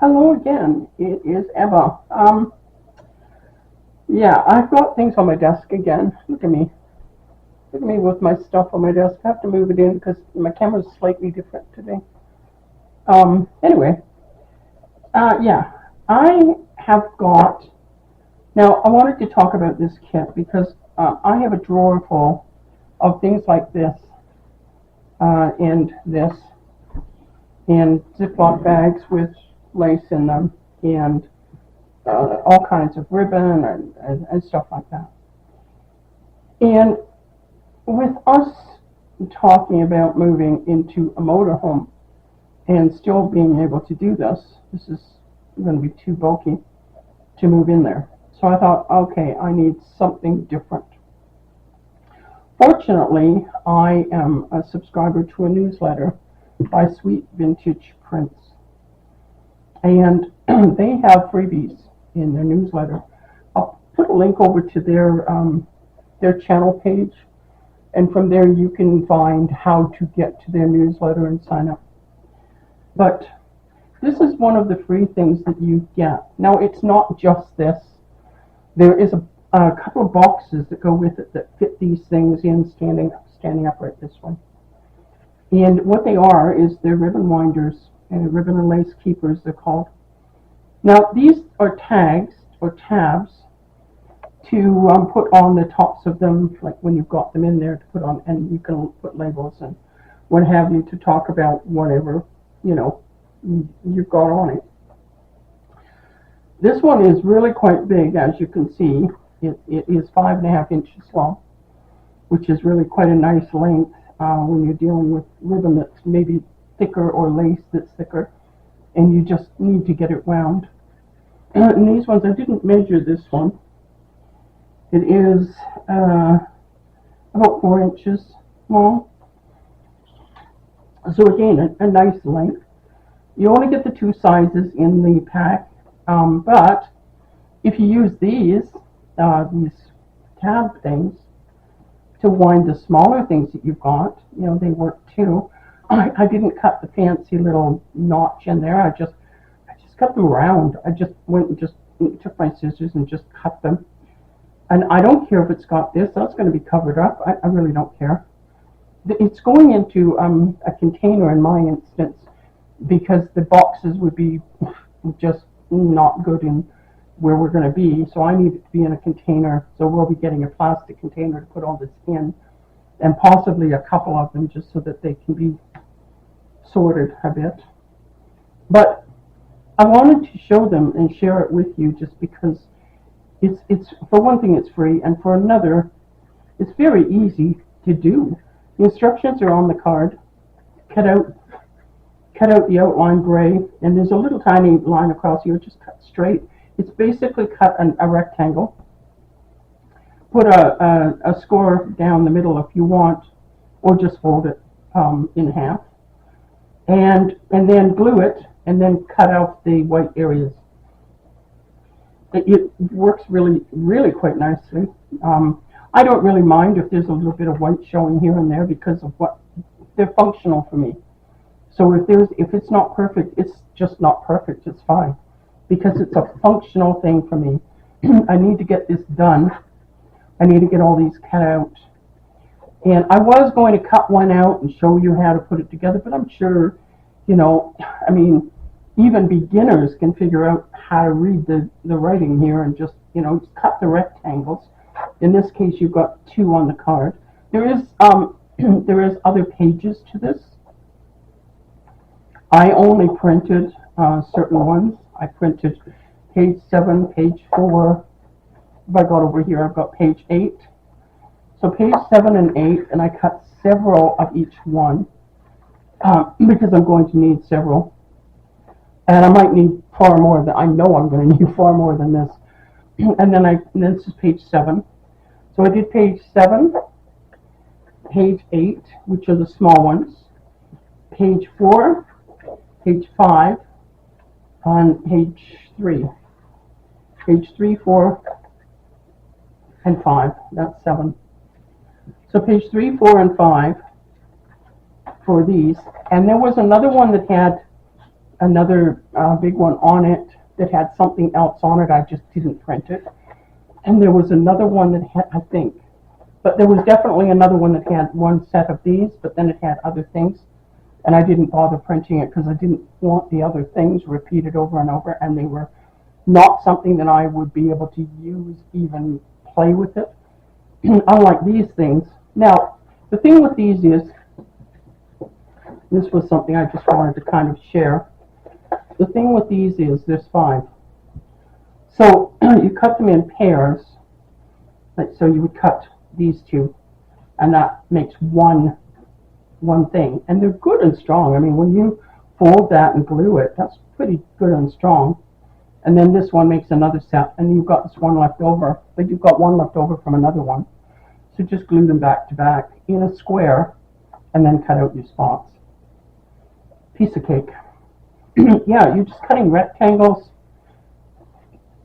Hello again. It is Eva. Yeah, I've got things on my desk again. Look at me. Look at me with my stuff on my desk. I have to move it in because my camera's slightly different today. Anyway, yeah, I have got. Now, I wanted to talk about this kit because I have a drawer full of things like this and this, and Ziploc bags with lace in them, and all kinds of ribbon and stuff like that. And with us talking about moving into a motorhome and still being able to do this is going to be too bulky to move in there. So I thought, okay, I need something different. Fortunately, I am a subscriber to a newsletter by Sweet Vintage Prints. And they have freebies in their newsletter. I'll put a link over to their channel page, and from there you can find how to get to their newsletter and sign up. But this is one of the free things that you get. Now, it's not just this. There is a couple of boxes that go with it that fit these things in standing upright this way. And what they are is they're ribbon winders and ribbon and lace keepers, they're called. Now, these are tags or tabs to put on the tops of them, like when you've got them in there to put on, and you can put labels and what have you to talk about whatever, you've got on it. This one is really quite big, as you can see. It is 5.5 inches long, which is really quite a nice length when you're dealing with ribbon that's maybe thicker or lace that's thicker, and you just need to get it wound. And these ones, I didn't measure this one. It is about 4 inches long. So again, a nice length. You only get the two sizes in the pack, but if you use these tab things to wind the smaller things that you've got, they work too. I didn't cut the fancy little notch in there. I just cut them round. I just went and just took my scissors and just cut them. And I don't care if it's got this. That's going to be covered up. I really don't care. It's going into a container in my instance because the boxes would be just not good in where we're going to be. So I need it to be in a container. So we'll be getting a plastic container to put all this in, and possibly a couple of them just so that they can be sorted a bit. But I wanted to show them and share it with you just because it's for one thing, it's free, and for another, it's very easy to do. The instructions are on the card. Cut out the outline gray, and there's a little tiny line across here, just cut straight. It's basically cut a rectangle. Put a score down the middle if you want, or just fold it in half, and then glue it, and then cut out the white areas. It works really, really quite nicely. I don't really mind if there's a little bit of white showing here and there because of what they're functional for me. So if it's not perfect, it's just not perfect. It's fine because it's a functional thing for me. I need to get this done. I need to get all these cut out. And I was going to cut one out and show you how to put it together, but I'm sure, even beginners can figure out how to read the writing here and just cut the rectangles. In this case, you've got two on the card. There is other pages to this. I only printed certain ones. I printed page 7, page 4. If I got over here, I've got page 8. So page 7 and 8, and I cut several of each one because I'm going to need several. And I might need far more than, I know I'm going to need far more than this. And then this is page 7. So I did page 7, page 8, which are the small ones, page 4, page 5, and page 3. Page 3, 4, and 5. That's 7. So page 3, 4, and 5 for these. And there was another one that had another big one on it that had something else on it. I just didn't print it. And there was another one that had, I think, but there was definitely another one that had one set of these, but then it had other things. And I didn't bother printing it because I didn't want the other things repeated over and over, and they were not something that I would be able to use, even play with it. Unlike these things. Now, the thing with these is, this was something I just wanted to kind of share. The thing with these is there's 5. So you cut them in pairs. Like, so you would cut these 2, and that makes one thing. And they're good and strong. I mean, when you fold that and glue it, that's pretty good and strong. And then this one makes another set, and you've got this one left over, but you've got one left over from another one. So just glue them back to back in a square, and then cut out your spots. Piece of cake. Yeah, you're just cutting rectangles,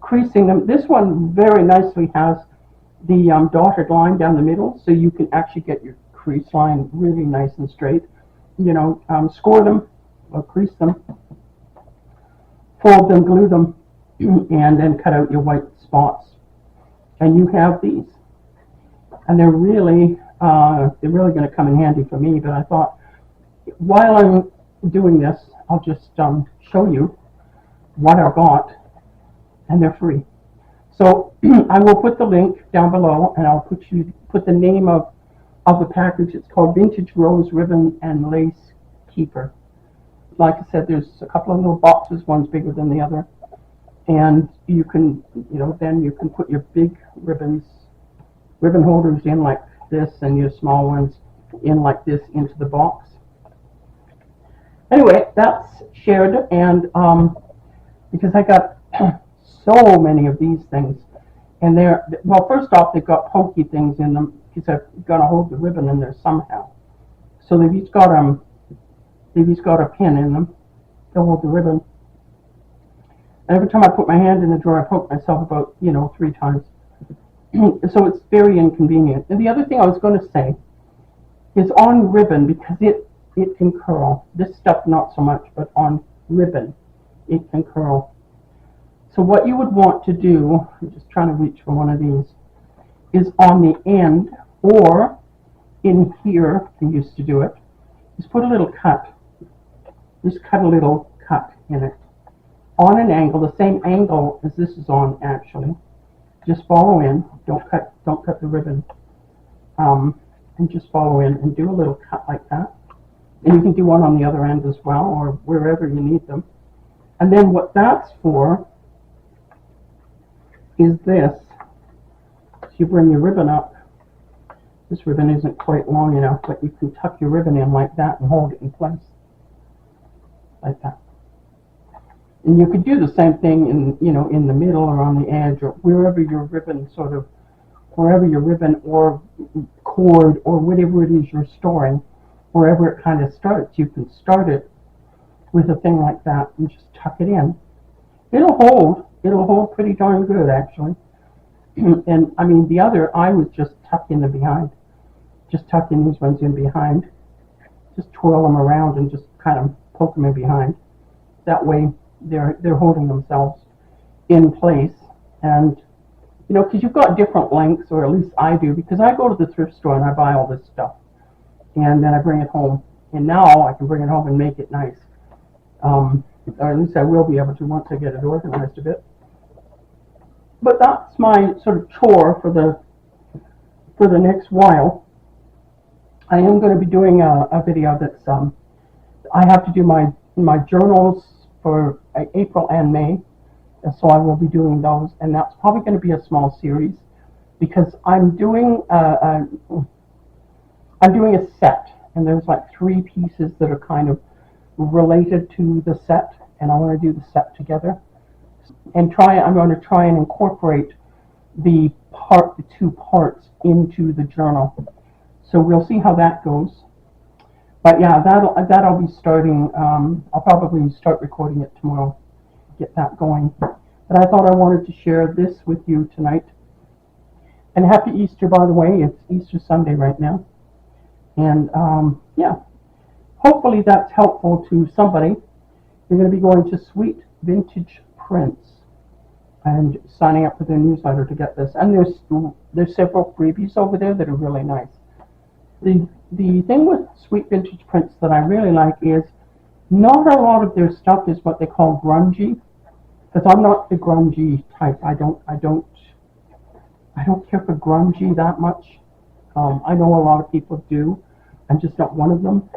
creasing them. This one very nicely has the dotted line down the middle, so you can actually get your crease line really nice and straight. You know, score them or crease them, fold them, glue them, and then cut out your white spots. And you have these, and they're really going to come in handy for me. But I thought, while I'm doing this, I'll just show you what I got, and they're free. So I will put the link down below, and I'll put the name of the package. It's called Vintage Rose Ribbon and Lace Keeper. Like I said, there's a couple of little boxes, one's bigger than the other, and you can, then you can put your big ribbon holders in like this, and your small ones in like this into the box. Anyway, that's shared, and because I got so many of these things, and they're, well, first off, they've got pokey things in them because I've got to hold the ribbon in there somehow. So they've each got a pin in them to hold the ribbon. And every time I put my hand in the drawer, I poke myself about 3 times. So it's very inconvenient. And the other thing I was going to say is on ribbon, because it can curl. This stuff not so much, but on ribbon it can curl. So what you would want to do, I'm just trying to reach for one of these, is on the end, or in here, they used to do it, is put a little cut. Just cut a little cut in it. On an angle, the same angle as this is on, actually. Just follow in, don't cut the ribbon. And just follow in and do a little cut like that. And you can do one on the other end as well, or wherever you need them. And then what that's for is this. So you bring your ribbon up. This ribbon isn't quite long enough, but you can tuck your ribbon in like that and hold it in place. Like that. And you could do the same thing in the middle or on the edge, or wherever your ribbon or cord or whatever it is you're storing, wherever it kind of starts, you can start it with a thing like that and just tuck it in. It'll hold pretty darn good, actually. And I mean, the other, I was just tucking the behind, just tucking these ones in behind, just twirl them around and just kind of poke them in behind. That way they're holding themselves in place. And because you've got different lengths, or at least I do, because I go to the thrift store and I buy all this stuff, and then I bring it home, and now I can bring it home and make it nice, or at least I will be able to once I get it organized a bit. But that's my sort of chore for the next while. I am going to be doing a video that's I have to do my journals for April and May, and so I will be doing those, and that's probably going to be a small series, because I'm doing a set, and there's like 3 pieces that are kind of related to the set, and I want to do the set together, and I'm going to try and incorporate the 2 parts into the journal. So we'll see how that goes. But yeah, that'll be starting. I'll probably start recording it tomorrow, get that going. But I thought I wanted to share this with you tonight. And happy Easter, by the way. It's Easter Sunday right now. And yeah, hopefully that's helpful to somebody. You're going to be going to Sweet Vintage Prints and signing up for their newsletter to get this. And there's several freebies over there that are really nice. The thing with Sweet Vintage Prints that I really like is not a lot of their stuff is what they call grungy, because I'm not the grungy type. I don't care for grungy that much. I know a lot of people do. I'm just not one of them.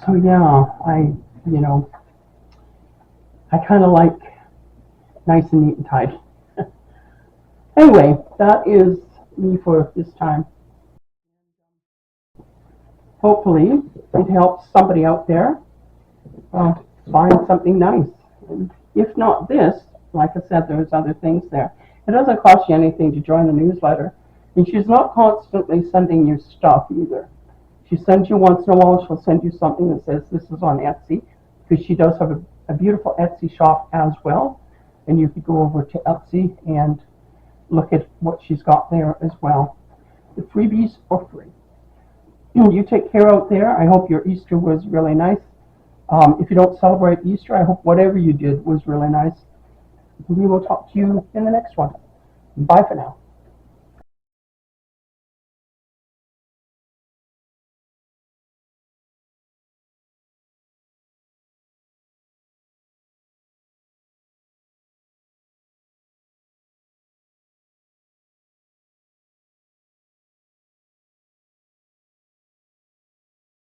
So yeah, I kind of like nice and neat and tidy. Anyway, that is me for this time. Hopefully, it helps somebody out there find something nice. And if not this, like I said, there's other things there. It doesn't cost you anything to join the newsletter. And she's not constantly sending you stuff either. She sends you once in a while, she'll send you something that says this is on Etsy, because she does have a beautiful Etsy shop as well. And you could go over to Etsy and look at what she's got there as well. The freebies are free. You take care out there. I hope your Easter was really nice. If you don't celebrate Easter, I hope whatever you did was really nice. We will talk to you in the next one. Bye for now.